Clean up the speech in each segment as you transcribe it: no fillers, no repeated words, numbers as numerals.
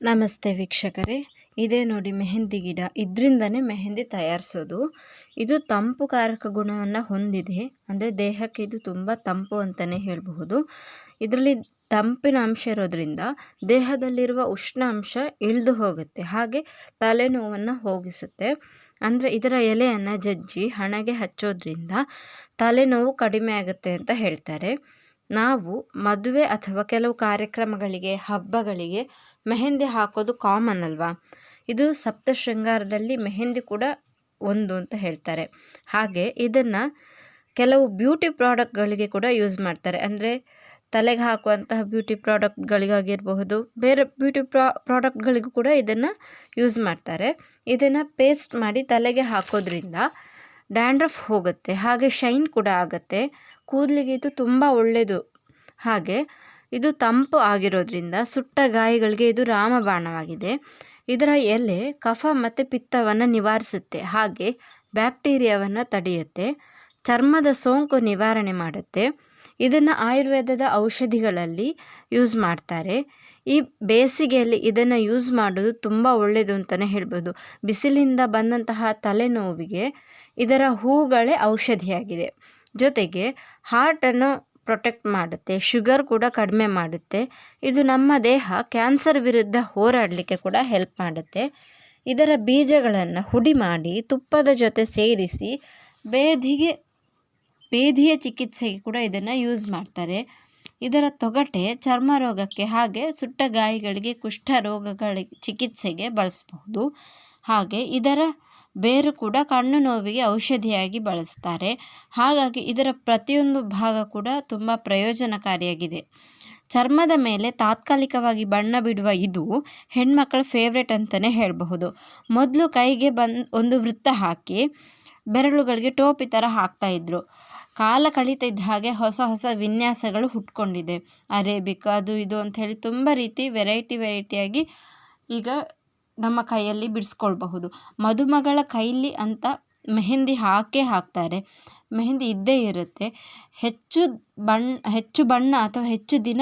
ನಮಸ್ತೆ ವೀಕ್ಷಕರೇ, ಇದೇ ನೋಡಿ ಮೆಹಂದಿ ಗಿಡ. ಇದರಿಂದನೇ ಮೆಹಂದಿ ತಯಾರಿಸೋದು. ಇದು ತಂಪುಕಾರಕ ಗುಣವನ್ನು ಹೊಂದಿದೆ, ಅಂದರೆ ದೇಹಕ್ಕೆ ಇದು ತುಂಬ ತಂಪು ಅಂತಲೇ ಹೇಳಬಹುದು. ಇದರಲ್ಲಿ ತಂಪಿನ ಅಂಶ ಇರೋದ್ರಿಂದ ದೇಹದಲ್ಲಿರುವ ಉಷ್ಣಾಂಶ ಇಳಿದು ಹೋಗುತ್ತೆ, ಹಾಗೆ ತಲೆನೋವನ್ನು ಹೋಗಿಸುತ್ತೆ. ಅಂದರೆ ಇದರ ಎಲೆಯನ್ನು ಜಜ್ಜಿ ಹಣೆಗೆ ಹಚ್ಚೋದ್ರಿಂದ ತಲೆನೋವು ಕಡಿಮೆ ಆಗುತ್ತೆ ಅಂತ ಹೇಳ್ತಾರೆ. ನಾವು ಮದುವೆ ಅಥವಾ ಕೆಲವು ಕಾರ್ಯಕ್ರಮಗಳಿಗೆ, ಹಬ್ಬಗಳಿಗೆ ಮೆಹಂದಿ ಹಾಕೋದು ಕಾಮನ್ ಅಲ್ವಾ. ಇದು ಸಪ್ತ ಶೃಂಗಾರದಲ್ಲಿ ಮೆಹಂದಿ ಕೂಡ ಒಂದು ಅಂತ ಹೇಳ್ತಾರೆ. ಹಾಗೆ ಇದನ್ನು ಕೆಲವು ಬ್ಯೂಟಿ ಪ್ರಾಡಕ್ಟ್ಗಳಿಗೆ ಕೂಡ ಯೂಸ್ ಮಾಡ್ತಾರೆ. ಅಂದರೆ ತಲೆಗೆ ಹಾಕುವಂತಹ ಬ್ಯೂಟಿ ಪ್ರಾಡಕ್ಟ್ಗಳಿಗಾಗಿರಬಹುದು, ಬೇರೆ ಬ್ಯೂಟಿ ಪ್ರಾಡಕ್ಟ್ಗಳಿಗೂ ಕೂಡ ಇದನ್ನು ಯೂಸ್ ಮಾಡ್ತಾರೆ. ಇದನ್ನು ಪೇಸ್ಟ್ ಮಾಡಿ ತಲೆಗೆ ಹಾಕೋದ್ರಿಂದ ಡ್ಯಾಂಡ್ರಫ್ ಹೋಗುತ್ತೆ, ಹಾಗೆ ಶೈನ್ ಕೂಡ ಆಗುತ್ತೆ. ಕೂದಲಿಗೆ ಇದು ತುಂಬ ಒಳ್ಳೆಯದು. ಹಾಗೆ ಇದು ತಂಪು ಆಗಿರೋದ್ರಿಂದ ಸುಟ್ಟ ಗಾಯಗಳಿಗೆ ಇದು ರಾಮಬಾಣವಾಗಿದೆ. ಇದರ ಎಲೆ ಕಫ ಮತ್ತು ಪಿತ್ತವನ್ನು ನಿವಾರಿಸುತ್ತೆ, ಹಾಗೆ ಬ್ಯಾಕ್ಟೀರಿಯಾವನ್ನು ತಡೆಯುತ್ತೆ, ಚರ್ಮದ ಸೋಂಕು ನಿವಾರಣೆ ಮಾಡುತ್ತೆ. ಇದನ್ನು ಆಯುರ್ವೇದದ ಔಷಧಿಗಳಲ್ಲಿ ಯೂಸ್ ಮಾಡ್ತಾರೆ. ಈ ಬೇಸಿಗೆಯಲ್ಲಿ ಇದನ್ನು ಯೂಸ್ ಮಾಡೋದು ತುಂಬ ಒಳ್ಳೆಯದು ಅಂತಲೇ ಹೇಳ್ಬೋದು. ಬಿಸಿಲಿಂದ ಬಂದಂತಹ ತಲೆನೋವಿಗೆ ಇದರ ಹೂಗಳೇ ಔಷಧಿಯಾಗಿದೆ. ಜೊತೆಗೆ ಹಾರ್ಟನ್ನು ಪ್ರೊಟೆಕ್ಟ್ ಮಾಡುತ್ತೆ, ಶುಗರ್ ಕೂಡ ಕಡಿಮೆ ಮಾಡುತ್ತೆ. ಇದು ನಮ್ಮ ದೇಹ ಕ್ಯಾನ್ಸರ್ ವಿರುದ್ಧ ಹೋರಾಡಲಿಕ್ಕೆ ಕೂಡ ಹೆಲ್ಪ್ ಮಾಡುತ್ತೆ. ಇದರ ಬೀಜಗಳನ್ನು ಹುಡಿ ಮಾಡಿ ತುಪ್ಪದ ಜೊತೆ ಸೇರಿಸಿ ಬೇಧಿಯ ಚಿಕಿತ್ಸೆಗೆ ಕೂಡ ಇದನ್ನು ಯೂಸ್ ಮಾಡ್ತಾರೆ. ಇದರ ತೊಗಟೆ ಚರ್ಮ ರೋಗಕ್ಕೆ, ಹಾಗೆ ಸುಟ್ಟ ಗಾಯಗಳಿಗೆ, ಕುಷ್ಠ ರೋಗಗಳಿಗೆ ಚಿಕಿತ್ಸೆಗೆ ಬಳಸಬಹುದು. ಹಾಗೆ ಇದರ ಬೇರು ಕೂಡ ಕಣ್ಣು ನೋವಿಗೆ ಔಷಧಿಯಾಗಿ ಬಳಸ್ತಾರೆ. ಹಾಗಾಗಿ ಇದರ ಪ್ರತಿಯೊಂದು ಭಾಗ ಕೂಡ ತುಂಬ ಪ್ರಯೋಜನಕಾರಿಯಾಗಿದೆ. ಚರ್ಮದ ಮೇಲೆ ತಾತ್ಕಾಲಿಕವಾಗಿ ಬಣ್ಣ ಬಿಡುವ ಇದು ಹೆಣ್ಮಕ್ಳ ಫೇವ್ರೆಟ್ ಅಂತಲೇ ಹೇಳಬಹುದು. ಮೊದಲು ಕೈಗೆ ಒಂದು ವೃತ್ತ ಹಾಕಿ ಬೆರಳುಗಳಿಗೆ ಟೋಪಿ ಥರ ಹಾಕ್ತಾಯಿದ್ರು. ಕಾಲ ಕಳೀತಾ ಇದ್ದ ಹಾಗೆ ಹೊಸ ಹೊಸ ವಿನ್ಯಾಸಗಳು ಹುಟ್ಕೊಂಡಿದೆ. ಅರೇಬಿಕ್ ಅದು ಇದು ಅಂಥೇಳಿ ತುಂಬ ರೀತಿ ವೆರೈಟಿಯಾಗಿ ಈಗ ನಮ್ಮ ಕೈಯಲ್ಲಿ ಬಿಡಿಸ್ಕೊಳ್ಬಹುದು. ಮದುಮಗಳ ಕೈಲಿ ಅಂತ ಮೆಹಂದಿ ಹಾಕ್ತಾರೆ. ಮೆಹಂದಿ ಇದ್ದೇ ಇರುತ್ತೆ. ಹೆಚ್ಚು ಬಣ್ಣ ಅಥವಾ ಹೆಚ್ಚು ದಿನ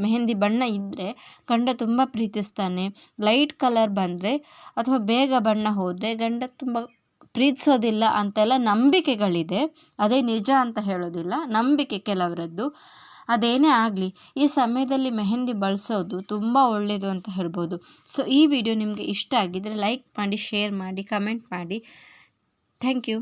ಮೆಹಂದಿ ಬಣ್ಣ ಇದ್ದರೆ ಗಂಡ ತುಂಬ ಪ್ರೀತಿಸ್ತಾನೆ. ಲೈಟ್ ಕಲರ್ ಬಂದರೆ ಅಥವಾ ಬೇಗ ಬಣ್ಣ ಹೋದರೆ ಗಂಡ ತುಂಬ ಪ್ರೀತಿಸೋದಿಲ್ಲ ಅಂತೆಲ್ಲ ನಂಬಿಕೆಗಳಿದೆ. ಅದೇ ನಿಜ ಅಂತ ಹೇಳೋದಿಲ್ಲ, ನಂಬಿಕೆ ಕೆಲವರದ್ದು. ಅದೇನೇ ಆಗಲಿ, ಈ ಸಮಯದಲ್ಲಿ ಮೆಹಂದಿ ಬಳಸೋದು ತುಂಬ ಒಳ್ಳೆಯದು ಅಂತ ಹೇಳ್ಬೋದು. ಸೊ ಈ ವಿಡಿಯೋ ನಿಮಗೆ ಇಷ್ಟ ಆಗಿದ್ದರೆ ಲೈಕ್ ಮಾಡಿ, ಶೇರ್ ಮಾಡಿ, ಕಮೆಂಟ್ ಮಾಡಿ. Thank you.